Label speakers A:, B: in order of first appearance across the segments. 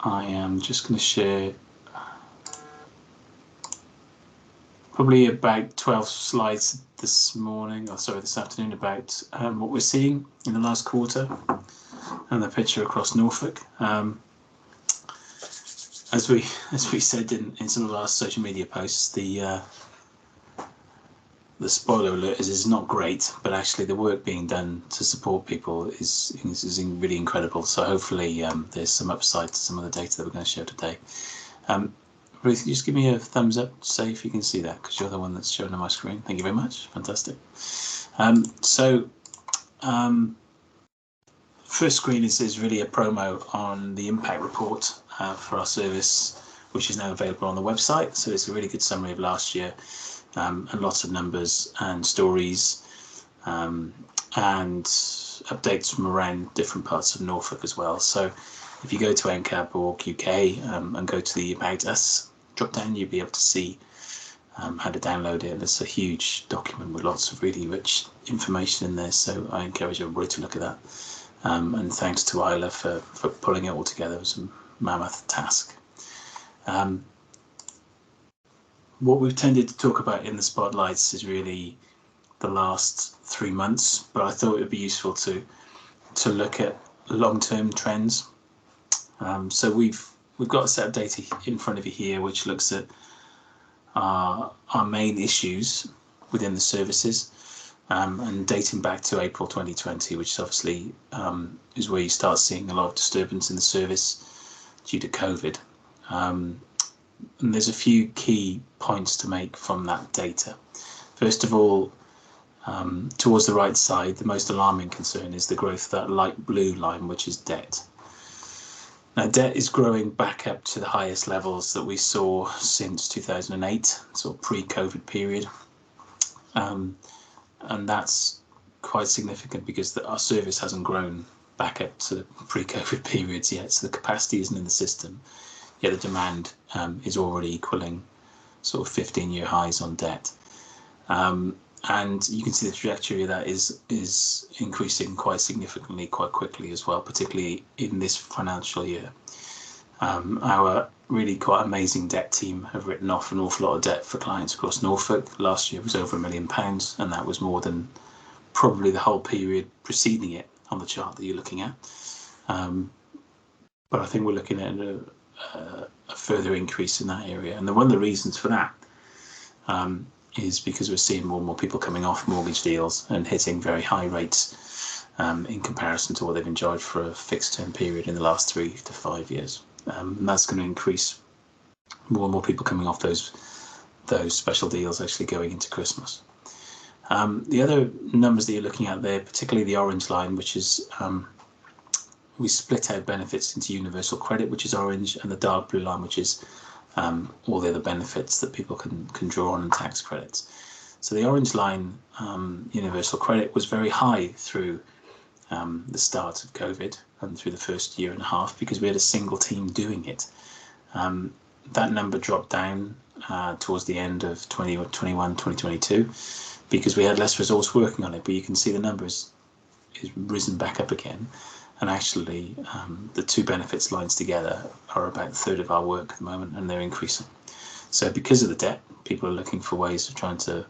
A: I am just going to share probably about 12 slides this afternoon about what we're seeing in the last quarter and the picture across Norfolk. As we said in some of our social media posts, the spoiler alert is not great, but actually the work being done to support people is really incredible. So hopefully there's some upside to some of the data that we're going to show today. Ruth, just give me a thumbs up, say if you can see that, because you're the one that's showing on my screen. Thank you very much. Fantastic. First screen is really a promo on the impact report for our service, which is now available on the website. So it's a really good summary of last year. And lots of numbers and stories and updates from around different parts of Norfolk as well. So if you go to NCAB or UK and go to the About Us drop down, you'll be able to see how to download it. And it's a huge document with lots of really rich information in there. So I encourage everybody to look at that. And thanks to Isla for pulling it all together. It was a mammoth task. What we've tended to talk about in the spotlights is really the last 3 months, but I thought it would be useful to look at long-term trends. So we've got a set of data in front of you here, which looks at our main issues within the services, and dating back to April 2020, which obviously is where you start seeing a lot of disturbance in the service due to COVID. And there's a few key points to make from that data. First of all, towards the right side, the most alarming concern is the growth of that light blue line, which is debt. Now, debt is growing back up to the highest levels that we saw since 2008, sort of pre-COVID period. And that's quite significant because our service hasn't grown back up to the pre-COVID periods yet, so the capacity isn't in the system. Yet the demand is already equaling sort of 15-year highs on debt. And you can see the trajectory of that is increasing quite significantly, quite quickly as well, particularly in this financial year. Our really quite amazing debt team have written off an awful lot of debt for clients across Norfolk. Last year was over £1 million, and that was more than probably the whole period preceding it on the chart that you're looking at. But I think we're looking at a further increase in that area, and one of the reasons for that is because we're seeing more and more people coming off mortgage deals and hitting very high rates in comparison to what they've enjoyed for a fixed term period in the last 3 to 5 years. And that's going to increase more and more people coming off those special deals actually going into Christmas. The other numbers that you're looking at there, particularly the orange line, which is we split out benefits into universal credit, which is orange, and the dark blue line, which is all the other benefits that people can draw on and tax credits. So the orange line, universal credit, was very high through the start of COVID and through the first year and a half because we had a single team doing it. That number dropped down towards the end of 2021, 2022 because we had less resource working on it, but you can see the numbers is risen back up again. And actually, the two benefits lines together are about a third of our work at the moment, and they're increasing. So because of the debt, people are looking for ways of trying to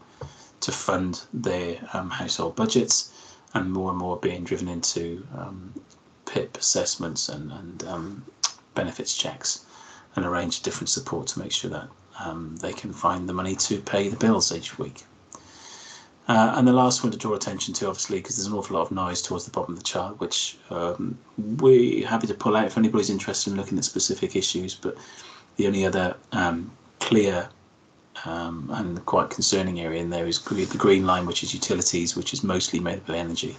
A: fund their household budgets, and more being driven into PIP assessments and benefits checks and a range of different support to make sure that they can find the money to pay the bills each week. And the last one to draw attention to, obviously, because there's an awful lot of noise towards the bottom of the chart, which we're happy to pull out if anybody's interested in looking at specific issues. But the only other clear and quite concerning area in there is the green line, which is utilities, which is mostly made up of energy.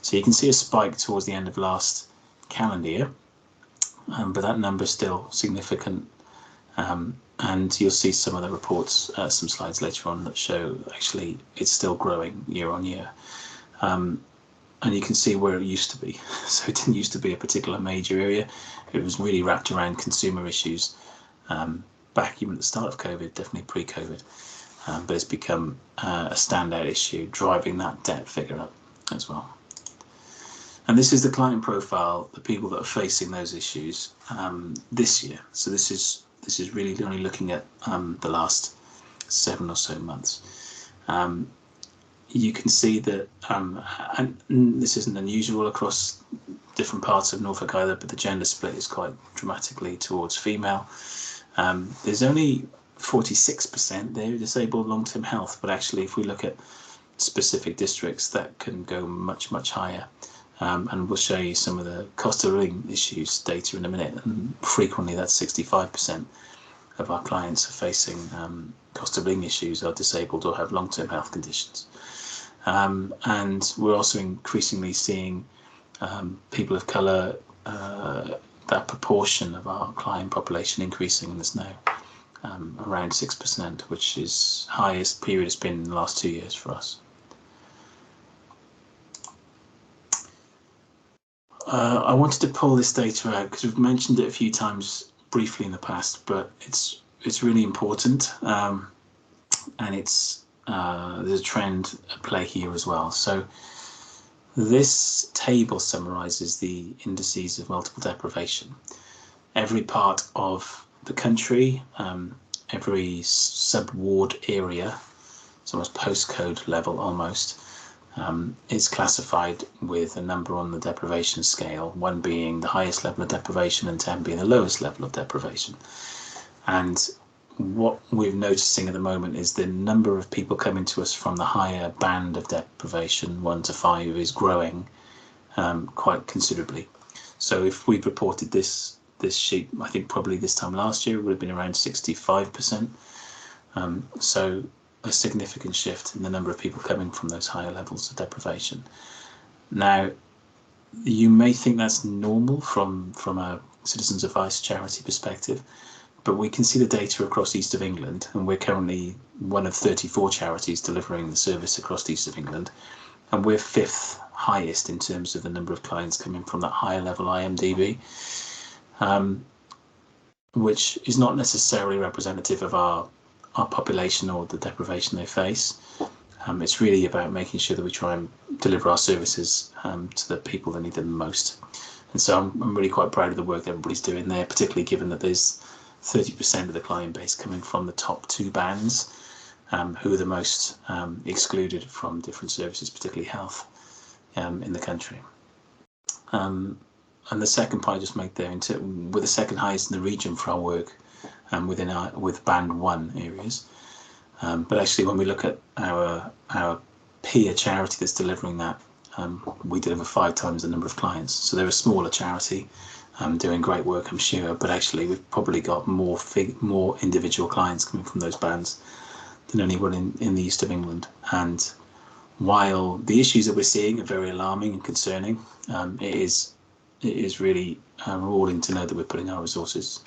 A: So you can see a spike towards the end of last calendar year, but that number is still significant. And you'll see some of the reports, some slides later on that show actually it's still growing year on year. And you can see where it used to be. So it didn't used to be a particular major area. It was really wrapped around consumer issues back even at the start of COVID, definitely pre-COVID. But it's become a standout issue, driving that debt figure up as well. And this is the client profile, the people that are facing those issues this year. So this is really only looking at the last 7 or so months. You can see that, and this isn't unusual across different parts of Norfolk either, but the gender split is quite dramatically towards female. There's only 46% there disabled long-term health, but actually if we look at specific districts, that can go much, much higher. And we'll show you some of the cost of living issues data in a minute, and frequently that's 65% of our clients are facing cost of living issues, are disabled or have long-term health conditions. And we're also increasingly seeing people of colour, that proportion of our client population increasing, and there's now around 6%, which is highest period it's been in the last 2 years for us. I wanted to pull this data out because we've mentioned it a few times briefly in the past, but it's really important, and there's a trend at play here as well. So this table summarizes the indices of multiple deprivation. Every part of the country, every sub-ward area, it's almost postcode level almost, is classified with a number on the deprivation scale, 1 being the highest level of deprivation and 10 being the lowest level of deprivation. And what we're noticing at the moment is the number of people coming to us from the higher band of deprivation, 1 to 5, is growing quite considerably. So if we reported this sheet, I think probably this time last year, it would have been around 65%. So a significant shift in the number of people coming from those higher levels of deprivation. Now, you may think that's normal from a Citizens Advice charity perspective, but we can see the data across East of England, and we're currently one of 34 charities delivering the service across East of England, and we're 5th highest in terms of the number of clients coming from that higher level IMDb, which is not necessarily representative of our population or the deprivation they face. It's really about making sure that we try and deliver our services to the people that need them the most. And so I'm really quite proud of the work that everybody's doing there, particularly given that there's 30% of the client base coming from the top 2 bands, who are the most excluded from different services, particularly health, in the country. And the second point I just made there, we're the second highest in the region for our work with band 1 areas. But actually, when we look at our peer charity that's delivering that, we deliver 5 times the number of clients. So they're a smaller charity, doing great work, I'm sure, but actually we've probably got more individual clients coming from those bands than anyone in the East of England. And while the issues that we're seeing are very alarming and concerning, it is really rewarding to know that we're putting our resources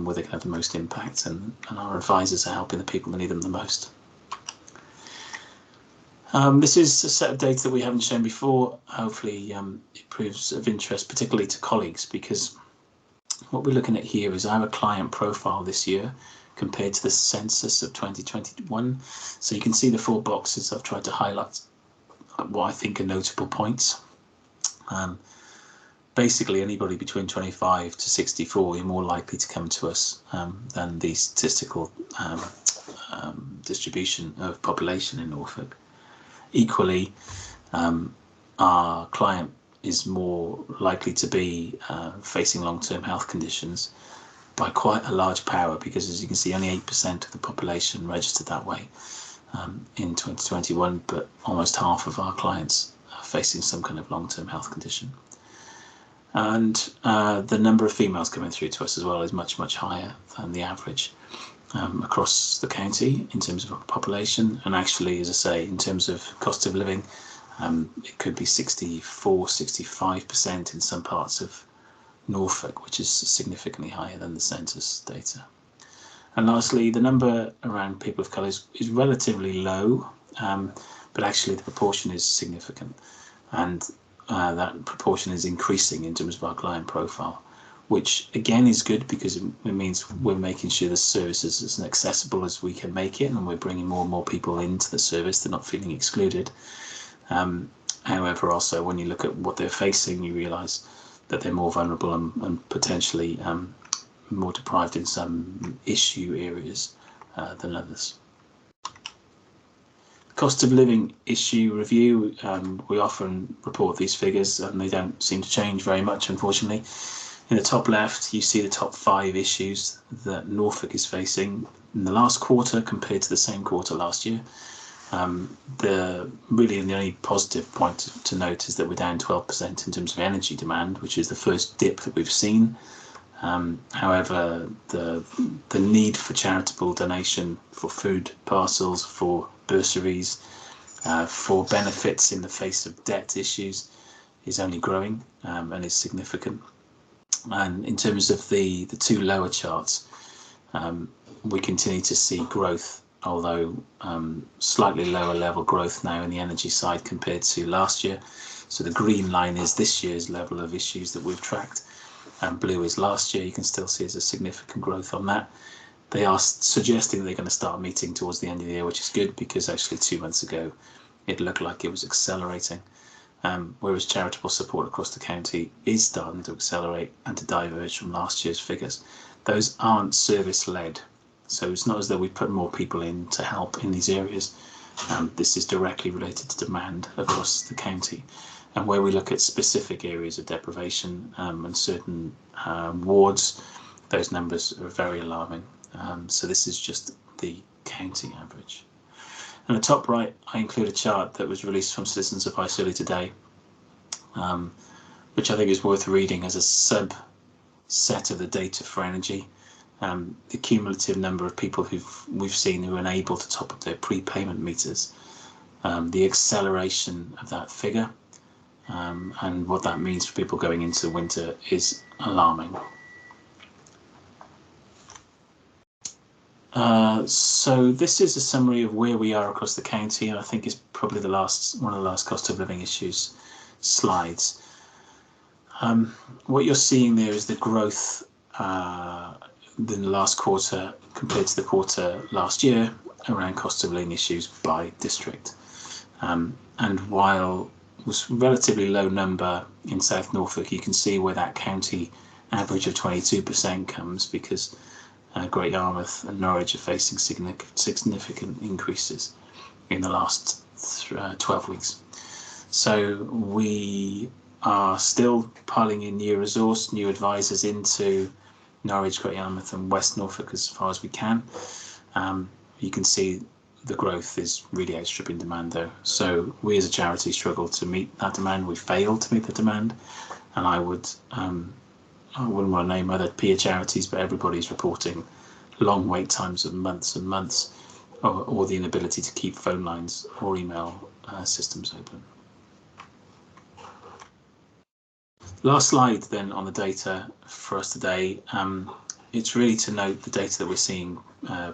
A: where they can have the most impact, and our advisors are helping the people that need them the most. This is a set of data that we haven't shown before. Hopefully it proves of interest, particularly to colleagues, because what we're looking at here is our client profile this year compared to the census of 2021. So you can see the 4 boxes. I've tried to highlight what I think are notable points. Basically, anybody between 25 to 64 are more likely to come to us than the statistical distribution of population in Norfolk. Equally, our client is more likely to be facing long-term health conditions by quite a large power, because as you can see, only 8% of the population registered that way in 2021, but almost half of our clients are facing some kind of long-term health condition. And the number of females coming through to us as well is much, much higher than the average across the county in terms of population. And actually, as I say, in terms of cost of living, it could be 64, 65% in some parts of Norfolk, which is significantly higher than the census data. And lastly, the number around people of colour is relatively low, but actually the proportion is significant. And that proportion is increasing in terms of our client profile, which again is good because it means we're making sure the service is as accessible as we can make it, and we're bringing more and more people into the service. They're not feeling excluded. However, also when you look at what they're facing, you realise that they're more vulnerable and potentially more deprived in some issue areas than others. Cost of living issue review, we often report these figures and they don't seem to change very much, unfortunately. In the top left, you see the top 5 issues that Norfolk is facing in the last quarter compared to the same quarter last year. The only positive point to note is that we're down 12% in terms of energy demand, which is the first dip that we've seen. However, the need for charitable donation, for food parcels, for bursaries, for benefits in the face of debt issues is only growing and is significant. And in terms of the 2 lower charts, we continue to see growth, although slightly lower level growth now in the energy side compared to last year. So the green line is this year's level of issues that we've tracked, and blue is last year. You can still see there's a significant growth on that. They are suggesting they're going to start meeting towards the end of the year, which is good, because actually 2 months ago it looked like it was accelerating. Whereas charitable support across the county is starting to accelerate and to diverge from last year's figures. Those aren't service-led, so it's not as though we put more people in to help in these areas. This is directly related to demand across the county. And where we look at specific areas of deprivation and certain wards, those numbers are very alarming. So this is just the county average. In the top right, I include a chart that was released from Citizens Advice earlier today, which I think is worth reading as a subset of the data for energy. The cumulative number of people we've seen who are unable to top up their prepayment meters, the acceleration of that figure, and what that means for people going into winter is alarming. So this is a summary of where we are across the county, and I think it's probably one of the last cost of living issues slides. What you're seeing there is the growth in the last quarter compared to the quarter last year around cost of living issues by district. And while it was a relatively low number in South Norfolk, you can see where that county average of 22% comes, because Great Yarmouth and Norwich are facing significant increases in the last 12 weeks. So we are still piling in new resource, new advisors into Norwich, Great Yarmouth and West Norfolk as far as we can. You can see the growth is really outstripping demand though. So we as a charity struggle to meet that demand. We failed to meet the demand, and I wouldn't want to name other peer charities, but everybody's reporting long wait times of months and months, or the inability to keep phone lines or email systems open. Last slide then on the data for us today. It's really to note the data that we're seeing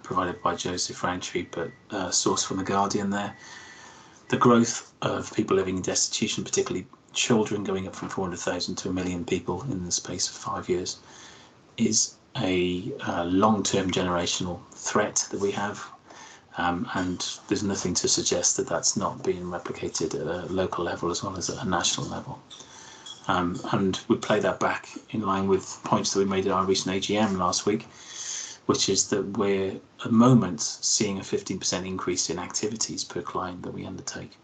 A: provided by Joseph Rowntree, but sourced from The Guardian there. The growth of people living in destitution, particularly children, going up from 400,000 to 1 million people in the space of 5 years, is a long-term generational threat that we have, and there's nothing to suggest that that's not being replicated at a local level as well as at a national level. And we play that back in line with points that we made at our recent AGM last week, which is that we're at the moment seeing a 15% increase in activities per client that we undertake.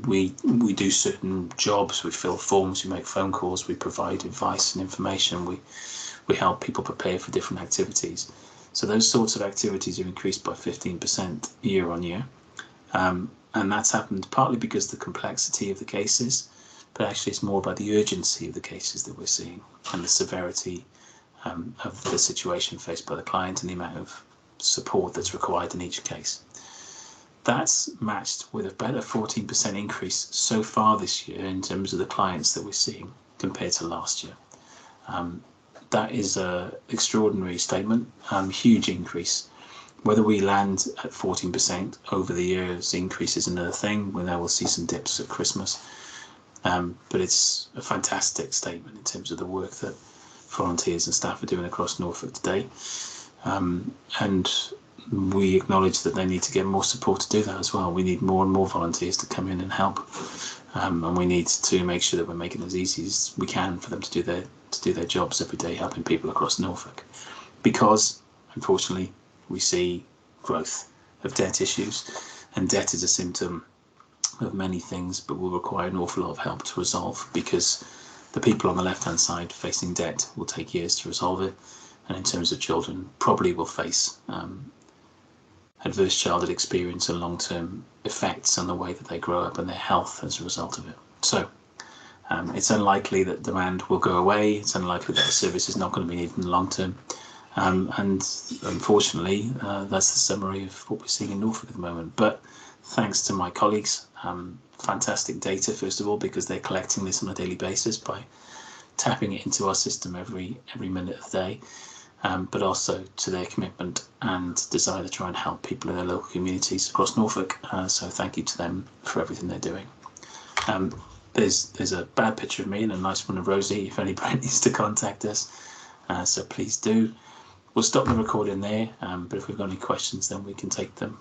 A: We do certain jobs, we fill forms, we make phone calls, we provide advice and information, we help people prepare for different activities. So those sorts of activities have increased by 15% year on year. And that's happened partly because of the complexity of the cases, but actually it's more about the urgency of the cases that we're seeing and the severity of the situation faced by the client and the amount of support that's required in each case. That's matched with about a 14% increase so far this year in terms of the clients that we're seeing compared to last year. That is an extraordinary statement, huge increase. Whether we land at 14% over the year's increase is another thing. We know we'll see some dips at Christmas, but it's a fantastic statement in terms of the work that volunteers and staff are doing across Norfolk today. And we acknowledge that they need to get more support to do that as well. We need more and more volunteers to come in and help, and we need to make sure that we're making it as easy as we can for them to do their jobs every day, helping people across Norfolk. Because unfortunately, we see growth of debt issues, and debt is a symptom of many things, but will require an awful lot of help to resolve, because the people on the left-hand side facing debt will take years to resolve it, and in terms of children, probably will face adverse childhood experience and long-term effects on the way that they grow up and their health as a result of it. So it's unlikely that demand will go away. It's unlikely that the service is not going to be needed in the long term. And unfortunately, that's the summary of what we're seeing in Norfolk at the moment. But thanks to my colleagues, fantastic data, first of all, because they're collecting this on a daily basis by tapping it into our system every minute of the day. But also to their commitment and desire to try and help people in their local communities across Norfolk. So thank you to them for everything they're doing. There's a bad picture of me and a nice one of Rosie if anybody needs to contact us. So please do. We'll stop the recording there, but if we've got any questions, then we can take them